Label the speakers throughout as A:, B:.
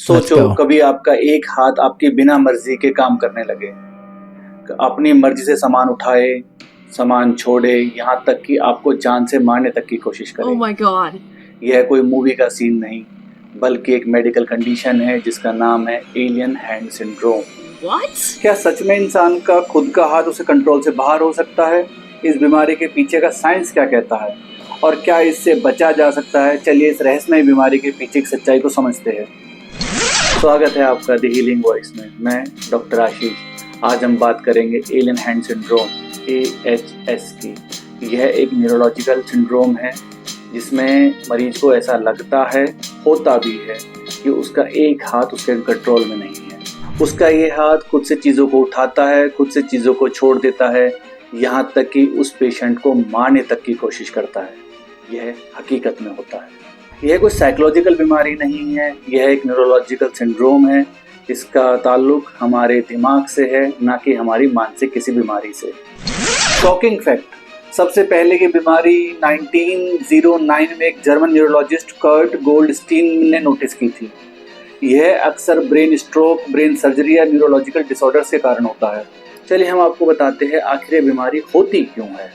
A: Let's
B: सोचो
A: गो।
B: कभी आपका एक हाथ आपकी बिना मर्जी के काम करने लगे, अपनी मर्जी से सामान उठाए, सामान छोड़े, यहाँ तक कि आपको जान से मारने तक की कोशिश
C: Oh
B: करे।
C: my god.
B: यह कोई मूवी का सीन नहीं, बल्कि एक मेडिकल कंडीशन है जिसका नाम है एलियन हैंड सिंड्रोम।
C: What?
B: क्या सच में इंसान का खुद का हाथ उसे कंट्रोल से बाहर हो सकता है? इस बीमारी के पीछे का साइंस क्या कहता है और क्या इससे बचा जा सकता है? चलिए इस रहस्यमय बीमारी के पीछे की सच्चाई को समझते हैं। स्वागत है आपका द हीलिंग वॉइस में। मैं डॉक्टर आशीष। आज हम बात करेंगे एलियन हैंड सिंड्रोम AHS की। यह एक न्यूरोलॉजिकल सिंड्रोम है जिसमें मरीज को ऐसा लगता है, होता भी है, कि उसका एक हाथ उसके कंट्रोल में नहीं है। उसका ये हाथ खुद से चीज़ों को उठाता है, खुद से चीज़ों को छोड़ देता है, यहाँ तक कि उस पेशेंट को मारने तक की कोशिश करता है। यह हकीकत में होता है। यह कोई साइकोलॉजिकल बीमारी नहीं है, यह एक न्यूरोलॉजिकल सिंड्रोम है। इसका ताल्लुक हमारे दिमाग से है, ना कि हमारी मानसिक किसी बीमारी से। शॉकिंग फैक्ट, सबसे पहले की बीमारी 1909 में एक जर्मन न्यूरोलॉजिस्ट कर्ट गोल्डस्टीन ने नोटिस की थी। यह अक्सर ब्रेन स्ट्रोक, ब्रेन सर्जरी या न्यूरोलॉजिकल डिसऑर्डर्स के कारण होता है। चलिए हम आपको बताते हैं आखिर ये बीमारी होती क्यों है।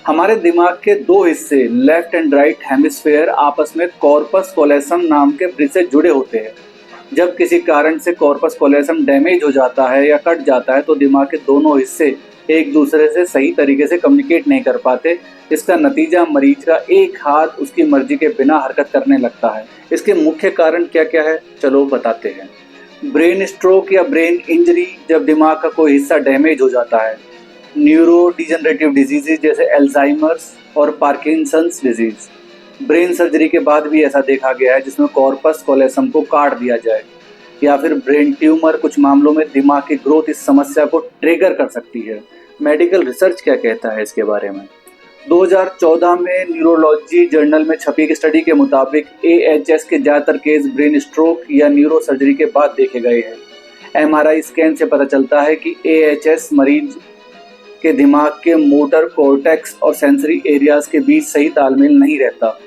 B: हमारे दिमाग के दो हिस्से, लेफ्ट एंड राइट हेमिस्फेयर, आपस में कॉर्पस कोलेसम नाम के ब्रिज से जुड़े होते हैं। जब किसी कारण से कॉर्पस कोलेसम डैमेज हो जाता है या कट जाता है तो दिमाग के दोनों हिस्से एक दूसरे से सही तरीके से कम्युनिकेट नहीं कर पाते। इसका नतीजा मरीज का एक हाथ उसकी मर्जी के बिना हरकत करने लगता है। इसके मुख्य कारण क्या क्या है, चलो बताते हैं। ब्रेन स्ट्रोक या ब्रेन इंजरी, जब दिमाग का कोई हिस्सा डैमेज हो जाता है। न्यूरो डिजनरेटिव डिजीजेज जैसे एल्जाइमर्स और पार्किंसंस डिजीज। ब्रेन सर्जरी के बाद भी ऐसा देखा गया है जिसमें कॉर्पस कोलेसम को काट दिया जाए। या फिर ब्रेन ट्यूमर, कुछ मामलों में दिमाग की ग्रोथ इस समस्या को ट्रिगर कर सकती है। मेडिकल रिसर्च क्या कहता है इसके बारे में? 2014 में न्यूरोलॉजी जर्नल में छपी एक स्टडी के मुताबिक AHS के ज़्यादातर केस ब्रेन स्ट्रोक या न्यूरो सर्जरी के बाद देखे गए हैं। MRI स्कैन से पता चलता है कि AHS मरीज के दिमाग के मोटर कॉर्टेक्स और सेंसरी एरियाज के बीच सही तालमेल नहीं रहता।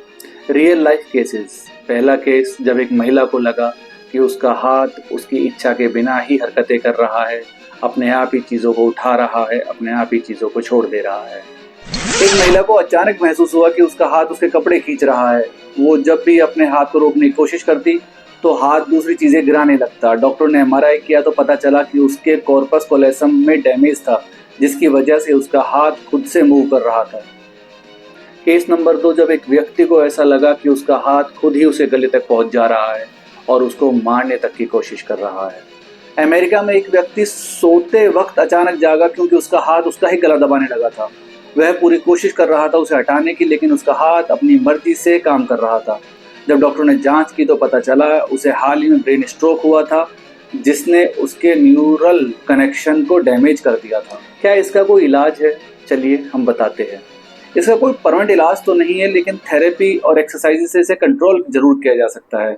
B: रियल लाइफ केसेस, पहला केस, जब एक महिला को लगा कि उसका हाथ उसकी इच्छा के बिना ही हरकतें कर रहा है, अपने आप ही चीज़ों को उठा रहा है, अपने आप ही चीज़ों को छोड़ दे रहा है। एक महिला को अचानक महसूस हुआ कि उसका हाथ उसके कपड़े खींच रहा है। वो जब भी अपने हाथ को रोकने की कोशिश करती तो हाथ दूसरी चीज़ें गिराने लगता। डॉक्टर ने MRI किया तो पता चला कि उसके कॉर्पस कोलेसम में डैमेज था, जिसकी वजह से उसका हाथ खुद से मूव कर रहा था। केस नंबर 2, जब एक व्यक्ति को ऐसा लगा कि उसका हाथ खुद ही उसे गले तक पहुंच जा रहा है और उसको मारने तक की कोशिश कर रहा है। अमेरिका में एक व्यक्ति सोते वक्त अचानक जागा क्योंकि उसका हाथ उसका ही गला दबाने लगा था। वह पूरी कोशिश कर रहा था उसे हटाने की, लेकिन उसका हाथ अपनी मर्जी से काम कर रहा था। जब डॉक्टर ने जांच की तो पता चला उसे हाल ही में ब्रेन स्ट्रोक हुआ था, जिसने उसके न्यूरल कनेक्शन को डैमेज कर दिया था। क्या इसका कोई इलाज है? चलिए हम बताते हैं। इसका कोई परमानेंट इलाज तो नहीं है, लेकिन थेरेपी और एक्सरसाइज से इसे कंट्रोल जरूर किया जा सकता है।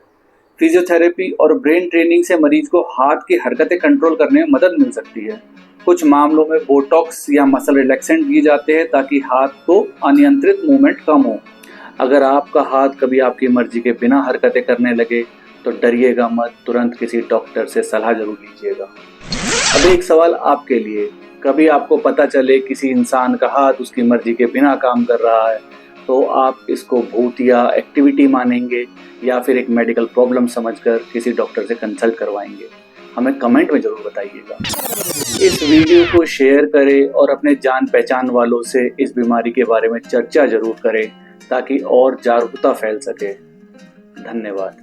B: फिजियोथेरेपी और ब्रेन ट्रेनिंग से मरीज को हाथ की हरकतें कंट्रोल करने में मदद मिल सकती है। कुछ मामलों में बोटॉक्स या मसल रिलैक्सेंट दिए जाते हैं ताकि हाथ को अनियंत्रित मूवमेंट कम हो। अगर आपका हाथ कभी आपकी मर्जी के बिना हरकतें करने लगे तो डरिएगा मत, तुरंत किसी डॉक्टर से सलाह जरूर लीजिएगा। अब एक सवाल आपके लिए, कभी आपको पता चले किसी इंसान का हाथ उसकी मर्जी के बिना काम कर रहा है तो आप इसको भूत या एक्टिविटी मानेंगे या फिर एक मेडिकल प्रॉब्लम समझकर किसी डॉक्टर से कंसल्ट करवाएंगे? हमें कमेंट में जरूर बताइएगा। इस वीडियो को शेयर करें और अपने जान पहचान वालों से इस बीमारी के बारे में चर्चा जरूर करें ताकि और जागरूकता फैल सके। धन्यवाद।